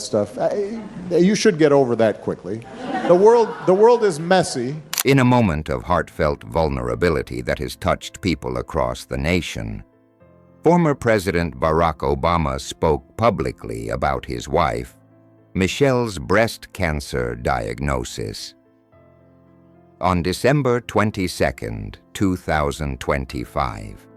stuff. You should get over that quickly. The world is messy. In a moment of heartfelt vulnerability that has touched people across the nation, former President Barack Obama spoke publicly about his wife, Michelle's breast cancer diagnosis. On December 22, 2025,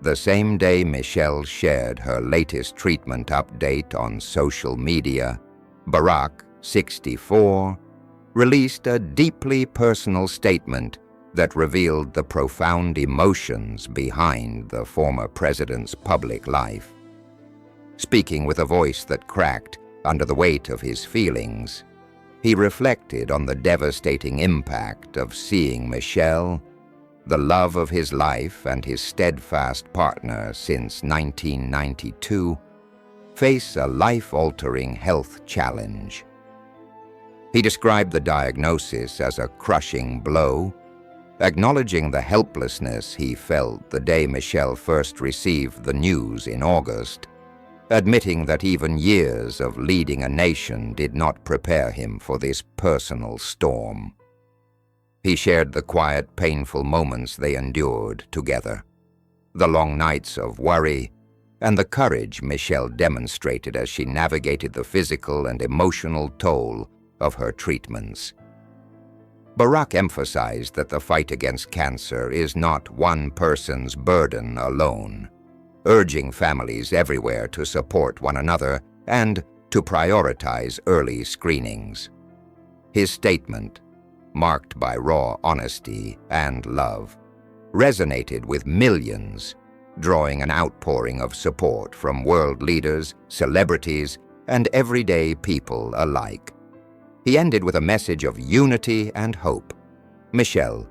the same day Michelle shared her latest treatment update on social media, Barack, 64, released a deeply personal statement that revealed the profound emotions behind the former president's public life. Speaking with a voice that cracked under the weight of his feelings, he reflected on the devastating impact of seeing Michelle, the love of his life and his steadfast partner since 1992, face a life-altering health challenge. He described the diagnosis as a crushing blow, acknowledging the helplessness he felt the day Michelle first received the news in August, admitting that even years of leading a nation did not prepare him for this personal storm. He shared the quiet, painful moments they endured together, the long nights of worry, and the courage Michelle demonstrated as she navigated the physical and emotional toll of her treatments. Barack emphasized that the fight against cancer is not one person's burden alone, urging families everywhere to support one another and to prioritize early screenings. His statement, marked by raw honesty and love, resonated with millions, drawing an outpouring of support from world leaders, celebrities, and everyday people alike. He ended with a message of unity and hope. Michelle,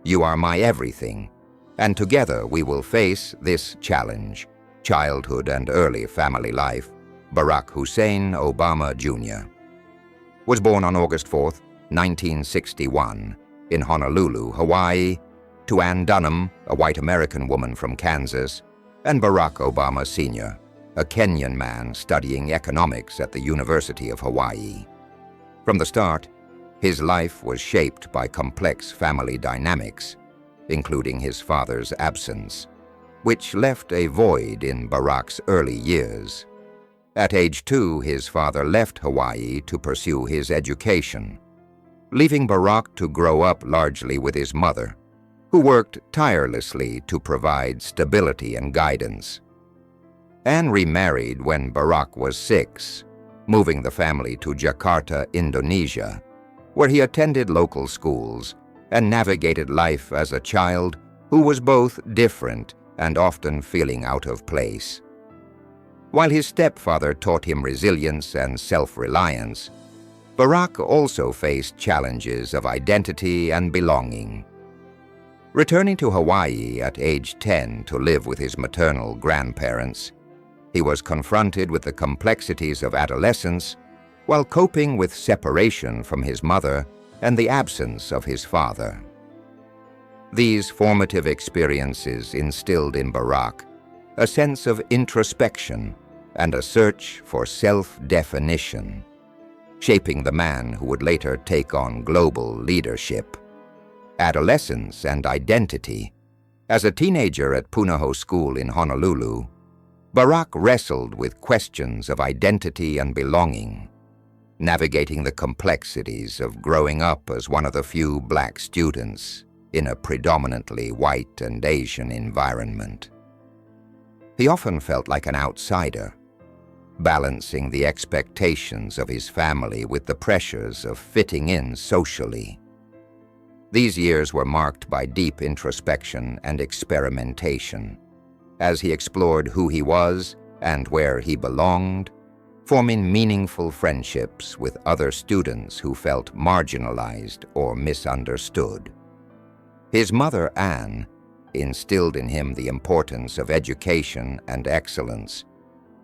you are my everything, and together we will face this challenge. Childhood and early family life. Barack Hussein Obama Jr. was born on August 4, 1961, in Honolulu, Hawaii, to Ann Dunham, a white American woman from Kansas, and Barack Obama Sr., a Kenyan man studying economics at the University of Hawaii. From the start, his life was shaped by complex family dynamics, including his father's absence, which left a void in Barack's early years. At age 2, his father left Hawaii to pursue his education, leaving Barack to grow up largely with his mother, who worked tirelessly to provide stability and guidance. Anne remarried when Barack was 6, moving the family to Jakarta, Indonesia, where he attended local schools and navigated life as a child who was both different and often feeling out of place. While his stepfather taught him resilience and self-reliance, Barack also faced challenges of identity and belonging. Returning to Hawaii at age 10 to live with his maternal grandparents, he was confronted with the complexities of adolescence while coping with separation from his mother and the absence of his father. These formative experiences instilled in Barack a sense of introspection and a search for self-definition, shaping the man who would later take on global leadership. Adolescence and identity. As a teenager at Punahou School in Honolulu, Barack wrestled with questions of identity and belonging, navigating the complexities of growing up as one of the few black students in a predominantly white and Asian environment. He often felt like an outsider, balancing the expectations of his family with the pressures of fitting in socially. These years were marked by deep introspection and experimentation, as he explored who he was and where he belonged, forming meaningful friendships with other students who felt marginalized or misunderstood. His mother, Anne, instilled in him the importance of education and excellence,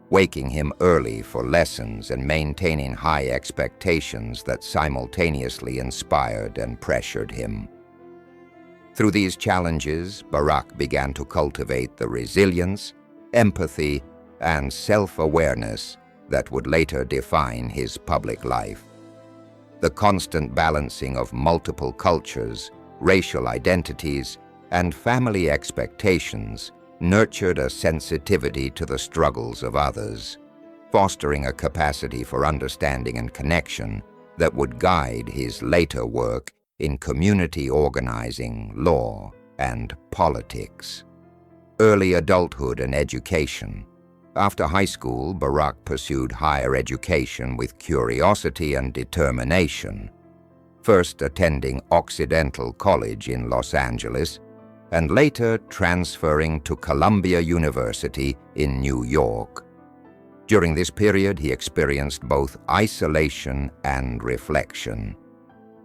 waking him early for lessons and maintaining high expectations that simultaneously inspired and pressured him. Through these challenges, Barack began to cultivate the resilience, empathy, and self-awareness that would later define his public life. The constant balancing of multiple cultures, racial identities, and family expectations nurtured a sensitivity to the struggles of others, fostering a capacity for understanding and connection that would guide his later work in community organizing, law, and politics. Early adulthood and education. After high school, Barack pursued higher education with curiosity and determination, first attending Occidental College in Los Angeles, and later transferring to Columbia University in New York. During this period, he experienced both isolation and reflection,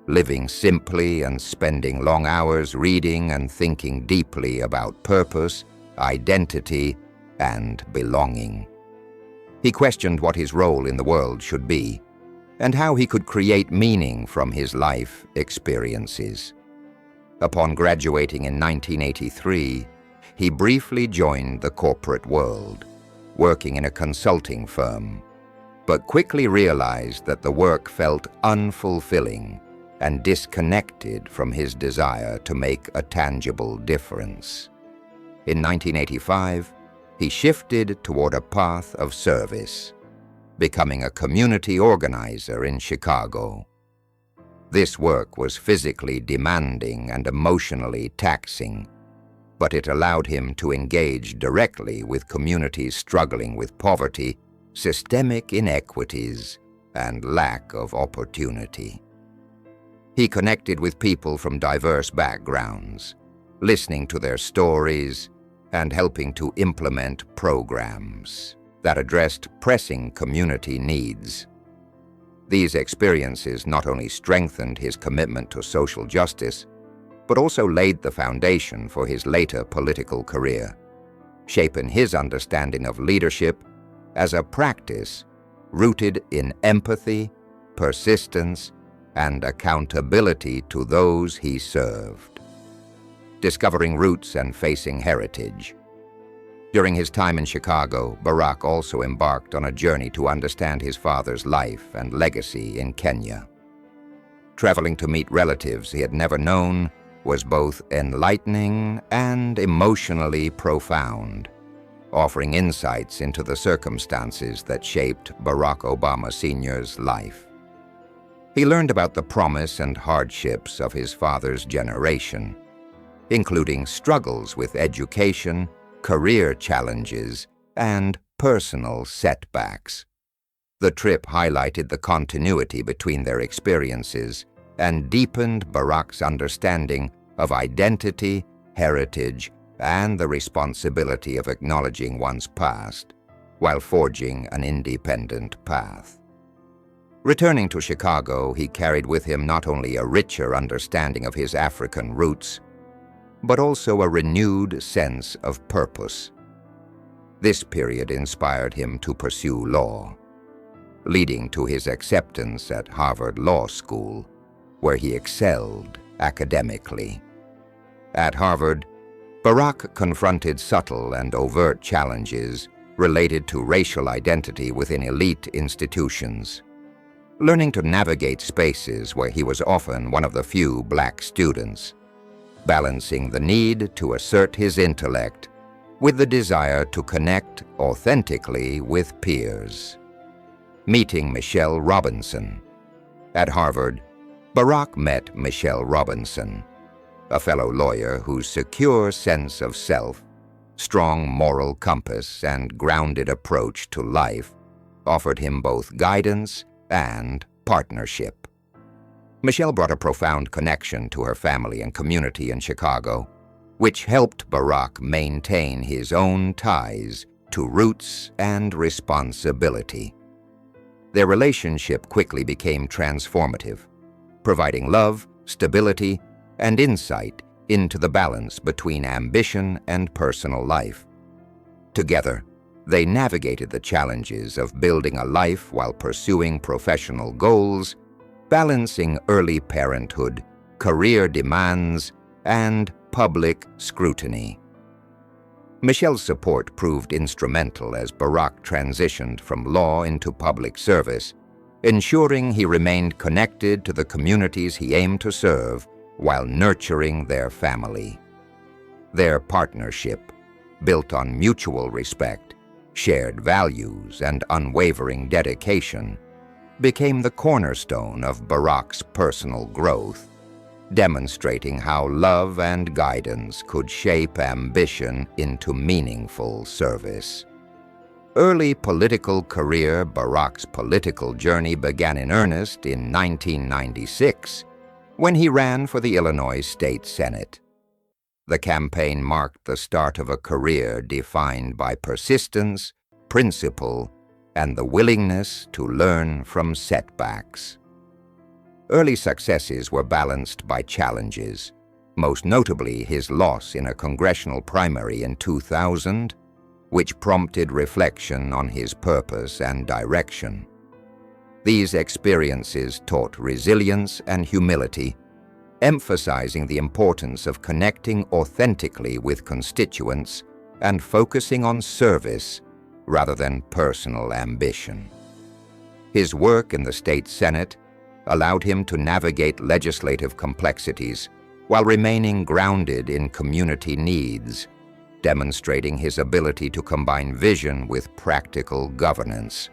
living simply and spending long hours reading and thinking deeply about purpose, identity, and belonging. He questioned what his role in the world should be and how he could create meaning from his life experiences. Upon graduating in 1983, he briefly joined the corporate world, working in a consulting firm, but quickly realized that the work felt unfulfilling and disconnected from his desire to make a tangible difference. In 1985, he shifted toward a path of service, becoming a community organizer in Chicago. This work was physically demanding and emotionally taxing, but it allowed him to engage directly with communities struggling with poverty, systemic inequities, and lack of opportunity. He connected with people from diverse backgrounds, listening to their stories and helping to implement programs that addressed pressing community needs. These experiences not only strengthened his commitment to social justice, but also laid the foundation for his later political career, shaping his understanding of leadership as a practice rooted in empathy, persistence, and accountability to those he served. Discovering roots and facing heritage. During his time in Chicago, Barack also embarked on a journey to understand his father's life and legacy in Kenya. Traveling to meet relatives he had never known was both enlightening and emotionally profound, offering insights into the circumstances that shaped Barack Obama Sr.'s life. He learned about the promise and hardships of his father's generation, including struggles with education, career challenges, and personal setbacks. The trip highlighted the continuity between their experiences and deepened Barack's understanding of identity, heritage, and the responsibility of acknowledging one's past while forging an independent path. Returning to Chicago, he carried with him not only a richer understanding of his African roots, but also a renewed sense of purpose. This period inspired him to pursue law, leading to his acceptance at Harvard Law School, where he excelled academically. At Harvard, Barack confronted subtle and overt challenges related to racial identity within elite institutions, learning to navigate spaces where he was often one of the few black students, balancing the need to assert his intellect with the desire to connect authentically with peers. Meeting Michelle Robinson. At Harvard, Barack met Michelle Robinson, a fellow lawyer whose secure sense of self, strong moral compass, and grounded approach to life offered him both guidance and partnership. Michelle brought a profound connection to her family and community in Chicago, which helped Barack maintain his own ties to roots and responsibility. Their relationship quickly became transformative, providing love, stability, and insight into the balance between ambition and personal life. Together, they navigated the challenges of building a life while pursuing professional goals, balancing early parenthood, career demands, and public scrutiny. Michel's support proved instrumental as Barack transitioned from law into public service, ensuring he remained connected to the communities he aimed to serve while nurturing their family. Their partnership, built on mutual respect, shared values, and unwavering dedication, became the cornerstone of Barack's personal growth, demonstrating how love and guidance could shape ambition into meaningful service. Early political career. Barack's political journey began in earnest in 1996 when he ran for the Illinois State Senate. The campaign marked the start of a career defined by persistence, principle, and the willingness to learn from setbacks. Early successes were balanced by challenges, most notably his loss in a congressional primary in 2000, which prompted reflection on his purpose and direction. These experiences taught resilience and humility, emphasizing the importance of connecting authentically with constituents and focusing on service rather than personal ambition. His work in the state Senate allowed him to navigate legislative complexities while remaining grounded in community needs, demonstrating his ability to combine vision with practical governance.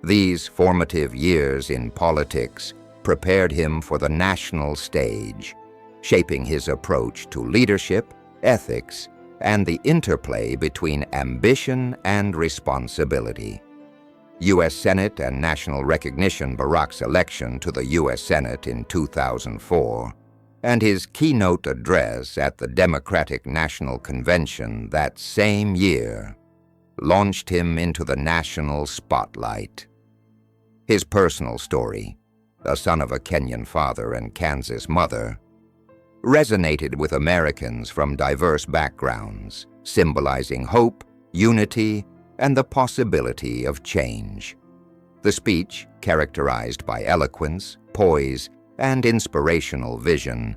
These formative years in politics prepared him for the national stage, shaping his approach to leadership, ethics, and the interplay between ambition and responsibility. U.S. Senate and national recognition. Barack's election to the U.S. Senate in 2004 and his keynote address at the Democratic National Convention that same year launched him into the national spotlight. His personal story, a son of a Kenyan father and Kansas mother, resonated with Americans from diverse backgrounds, symbolizing hope, unity, and the possibility of change. The speech, characterized by eloquence, poise, and inspirational vision,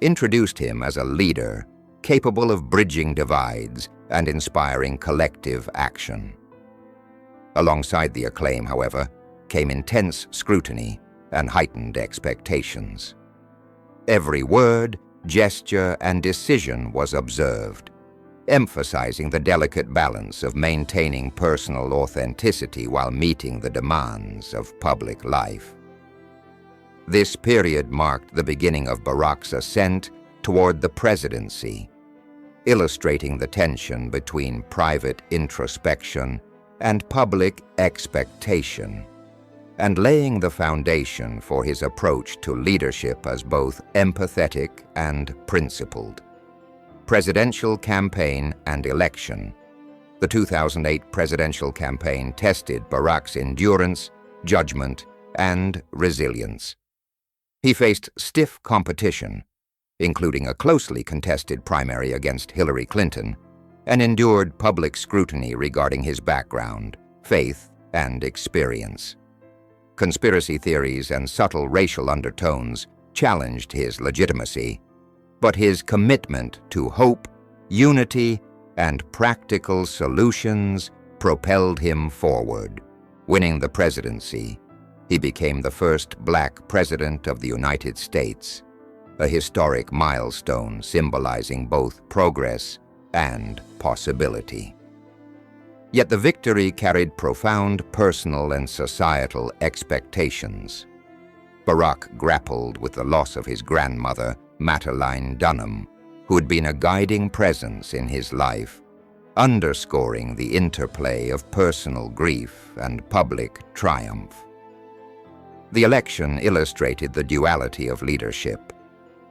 introduced him as a leader capable of bridging divides and inspiring collective action. Alongside the acclaim, however, came intense scrutiny and heightened expectations. Every word, gesture, and decision was observed, emphasizing the delicate balance of maintaining personal authenticity while meeting the demands of public life. This period marked the beginning of Barack's ascent toward the presidency, illustrating the tension between private introspection and public expectation, and laying the foundation for his approach to leadership as both empathetic and principled. Presidential campaign and election. The 2008 presidential campaign tested Barack's endurance, judgment, and resilience. He faced stiff competition, including a closely contested primary against Hillary Clinton, and endured public scrutiny regarding his background, faith, and experience. Conspiracy theories and subtle racial undertones challenged his legitimacy, but his commitment to hope, unity, and practical solutions propelled him forward. Winning the presidency, he became the first Black president of the United States, a historic milestone symbolizing both progress and possibility. Yet the victory carried profound personal and societal expectations. Barack grappled with the loss of his grandmother, Mataline Dunham, who had been a guiding presence in his life, underscoring the interplay of personal grief and public triumph. The election illustrated the duality of leadership,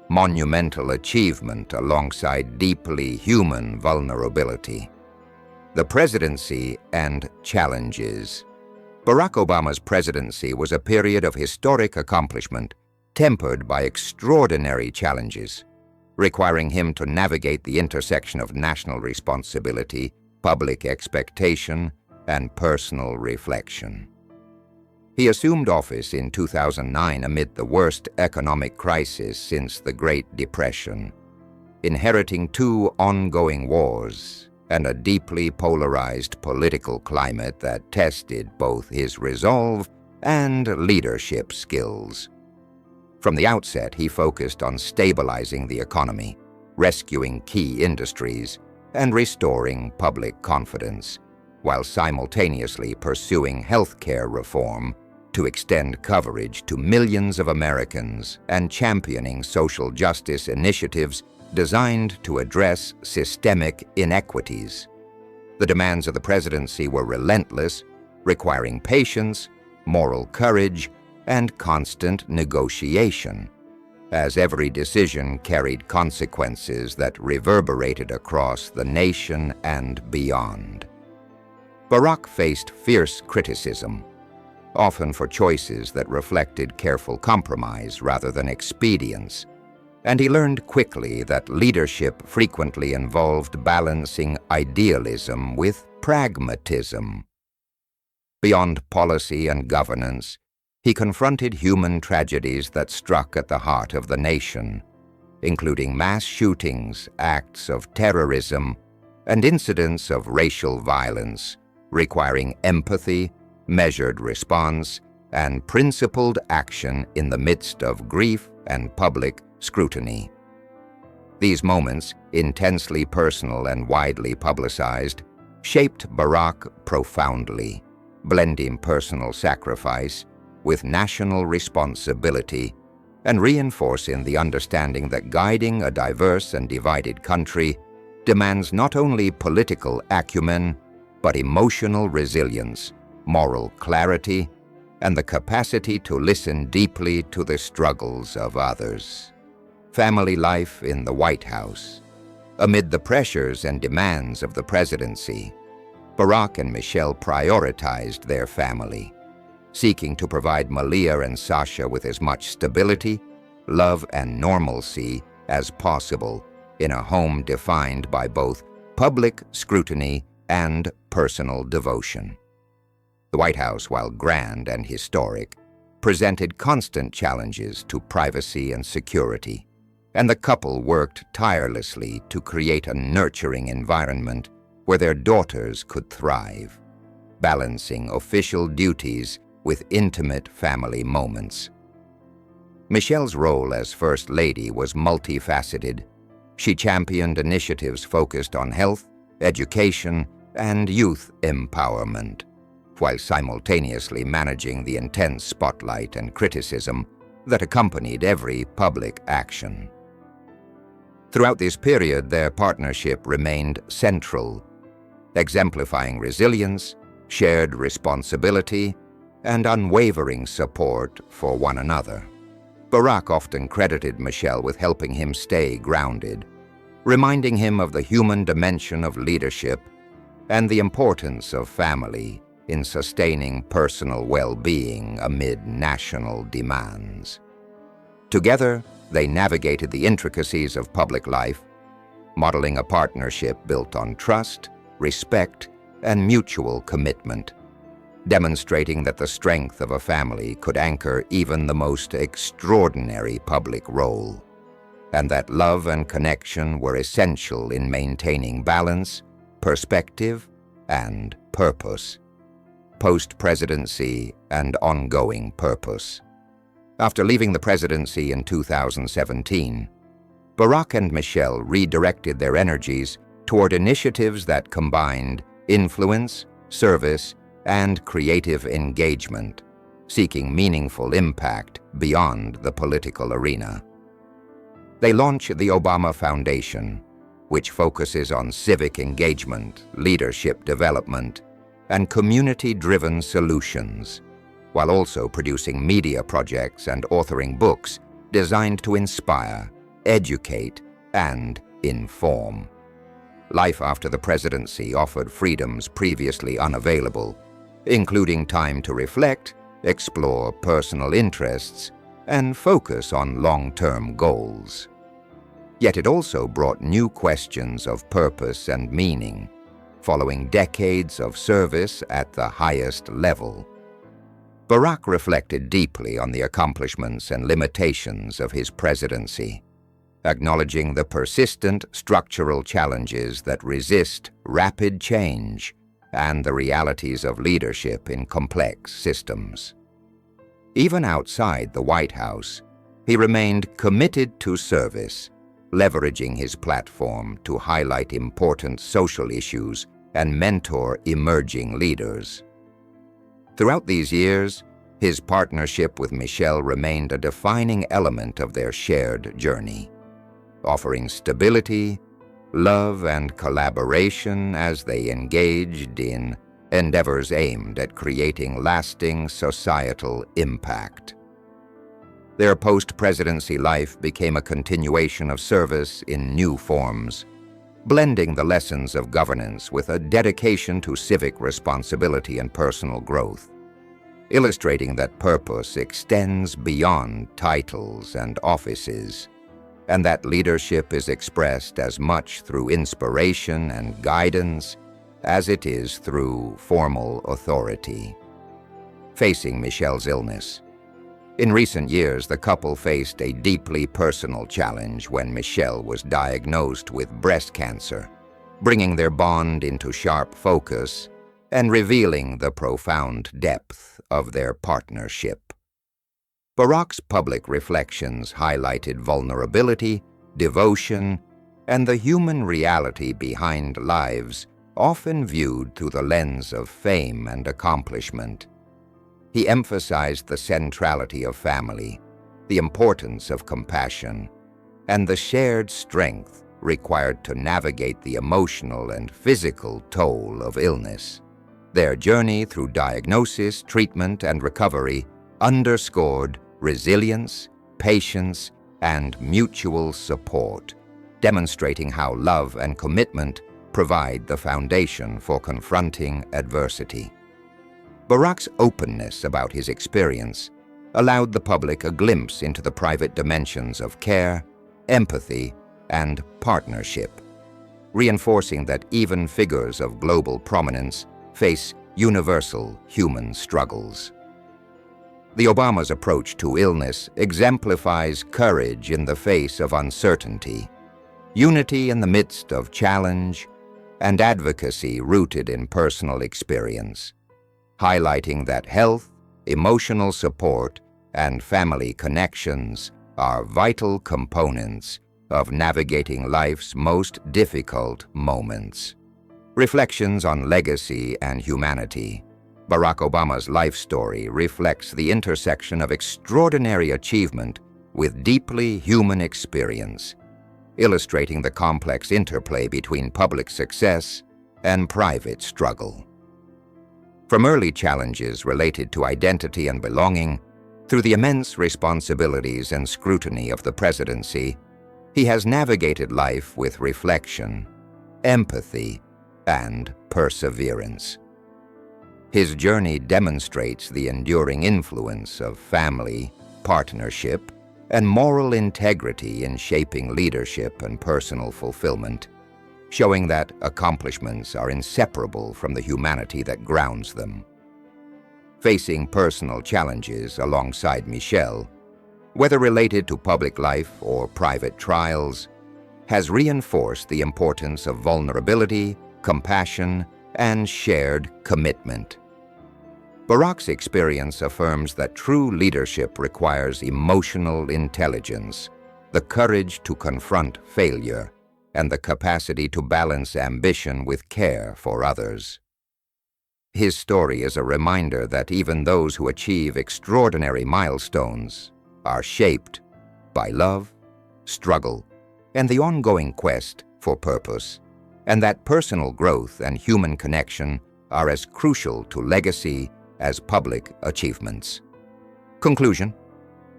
monumental achievement alongside deeply human vulnerability. The presidency and challenges. Barack Obama's presidency was a period of historic accomplishment, tempered by extraordinary challenges, requiring him to navigate the intersection of national responsibility, public expectation, and personal reflection. He assumed office in 2009 amid the worst economic crisis since the Great Depression, inheriting two ongoing wars and a deeply polarized political climate that tested both his resolve and leadership skills. From the outset, he focused on stabilizing the economy, rescuing key industries, and restoring public confidence, while simultaneously pursuing healthcare reform to extend coverage to millions of Americans and championing social justice initiatives designed to address systemic inequities. The demands of the presidency were relentless, requiring patience, moral courage, and constant negotiation, as every decision carried consequences that reverberated across the nation and beyond. Barack faced fierce criticism, often for choices that reflected careful compromise rather than expedience, and he learned quickly that leadership frequently involved balancing idealism with pragmatism. Beyond policy and governance, he confronted human tragedies that struck at the heart of the nation, including mass shootings, acts of terrorism, and incidents of racial violence, requiring empathy, measured response, and principled action in the midst of grief and public scrutiny. These moments, intensely personal and widely publicized, shaped Barack profoundly, blending personal sacrifice with national responsibility and reinforcing the understanding that guiding a diverse and divided country demands not only political acumen, but emotional resilience, moral clarity, and the capacity to listen deeply to the struggles of others. Family life in the White House. Amid the pressures and demands of the presidency, Barack and Michelle prioritized their family, seeking to provide Malia and Sasha with as much stability, love, and normalcy as possible in a home defined by both public scrutiny and personal devotion. The White House, while grand and historic, presented constant challenges to privacy and security, and the couple worked tirelessly to create a nurturing environment where their daughters could thrive, balancing official duties with intimate family moments. Michelle's role as First Lady was multifaceted. She championed initiatives focused on health, education, and youth empowerment, while simultaneously managing the intense spotlight and criticism that accompanied every public action. Throughout this period, their partnership remained central, exemplifying resilience, shared responsibility, and unwavering support for one another. Barack often credited Michelle with helping him stay grounded, reminding him of the human dimension of leadership and the importance of family in sustaining personal well-being amid national demands. Together, they navigated the intricacies of public life, modeling a partnership built on trust, respect, and mutual commitment, demonstrating that the strength of a family could anchor even the most extraordinary public role, and that love and connection were essential in maintaining balance, perspective, and purpose. Post-presidency and ongoing purpose. After leaving the presidency in 2017, Barack and Michelle redirected their energies toward initiatives that combined influence, service, and creative engagement, seeking meaningful impact beyond the political arena. They launched the Obama Foundation, which focuses on civic engagement, leadership development, and community-driven solutions, while also producing media projects and authoring books designed to inspire, educate, and inform. Life after the presidency offered freedoms previously unavailable, including time to reflect, explore personal interests, and focus on long-term goals. Yet it also brought new questions of purpose and meaning, following decades of service at the highest level. Barack reflected deeply on the accomplishments and limitations of his presidency, acknowledging the persistent structural challenges that resist rapid change and the realities of leadership in complex systems. Even outside the White House, he remained committed to service, leveraging his platform to highlight important social issues and mentor emerging leaders. Throughout these years, his partnership with Michelle remained a defining element of their shared journey, offering stability, love, and collaboration as they engaged in endeavors aimed at creating lasting societal impact. Their post-presidency life became a continuation of service in new forms, blending the lessons of governance with a dedication to civic responsibility and personal growth, illustrating that purpose extends beyond titles and offices, and that leadership is expressed as much through inspiration and guidance as it is through formal authority. Facing Michelle's illness. In recent years, the couple faced a deeply personal challenge when Michelle was diagnosed with breast cancer, bringing their bond into sharp focus and revealing the profound depth of their partnership. Barack's public reflections highlighted vulnerability, devotion, and the human reality behind lives often viewed through the lens of fame and accomplishment. He emphasized the centrality of family, the importance of compassion, and the shared strength required to navigate the emotional and physical toll of illness. Their journey through diagnosis, treatment, and recovery underscored resilience, patience, and mutual support, demonstrating how love and commitment provide the foundation for confronting adversity. Barack's openness about his experience allowed the public a glimpse into the private dimensions of care, empathy, and partnership, reinforcing that even figures of global prominence face universal human struggles. The Obamas' approach to illness exemplifies courage in the face of uncertainty, unity in the midst of challenge, and advocacy rooted in personal experience, highlighting that health, emotional support, and family connections are vital components of navigating life's most difficult moments. Reflections on legacy and humanity. Barack Obama's life story reflects the intersection of extraordinary achievement with deeply human experience, illustrating the complex interplay between public success and private struggle. From early challenges related to identity and belonging, through the immense responsibilities and scrutiny of the presidency, he has navigated life with reflection, empathy, and perseverance. His journey demonstrates the enduring influence of family, partnership, and moral integrity in shaping leadership and personal fulfillment, showing that accomplishments are inseparable from the humanity that grounds them. Facing personal challenges alongside Michelle, whether related to public life or private trials, has reinforced the importance of vulnerability, compassion, and shared commitment. Barack's experience affirms that true leadership requires emotional intelligence, the courage to confront failure, and the capacity to balance ambition with care for others. His story is a reminder that even those who achieve extraordinary milestones are shaped by love, struggle, and the ongoing quest for purpose, and that personal growth and human connection are as crucial to legacy as public achievements. Conclusion: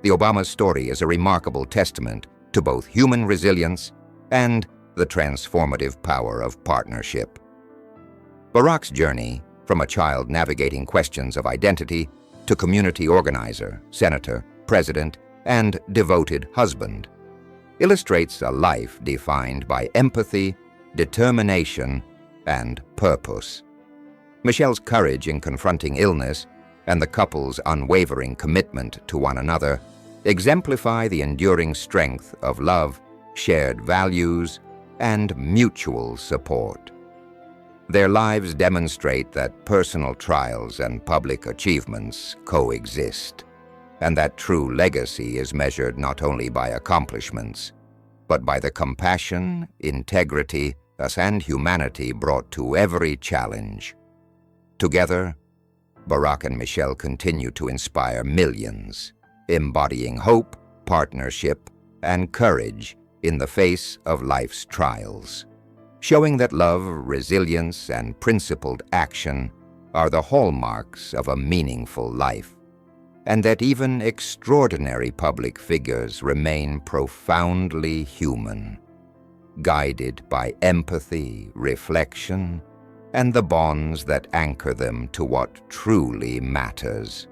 the Obama story is a remarkable testament to both human resilience and the transformative power of partnership. Barack's journey, from a child navigating questions of identity to community organizer, senator, president, and devoted husband, illustrates a life defined by empathy, determination, and purpose. Michelle's courage in confronting illness and the couple's unwavering commitment to one another exemplify the enduring strength of love, shared values, and mutual support. Their lives demonstrate that personal trials and public achievements coexist, and that true legacy is measured not only by accomplishments, but by the compassion, integrity, and humanity brought to every challenge. Together, Barack and Michelle continue to inspire millions, embodying hope, partnership, and courage in the face of life's trials, showing that love, resilience, and principled action are the hallmarks of a meaningful life, and that even extraordinary public figures remain profoundly human, guided by empathy, reflection, and the bonds that anchor them to what truly matters.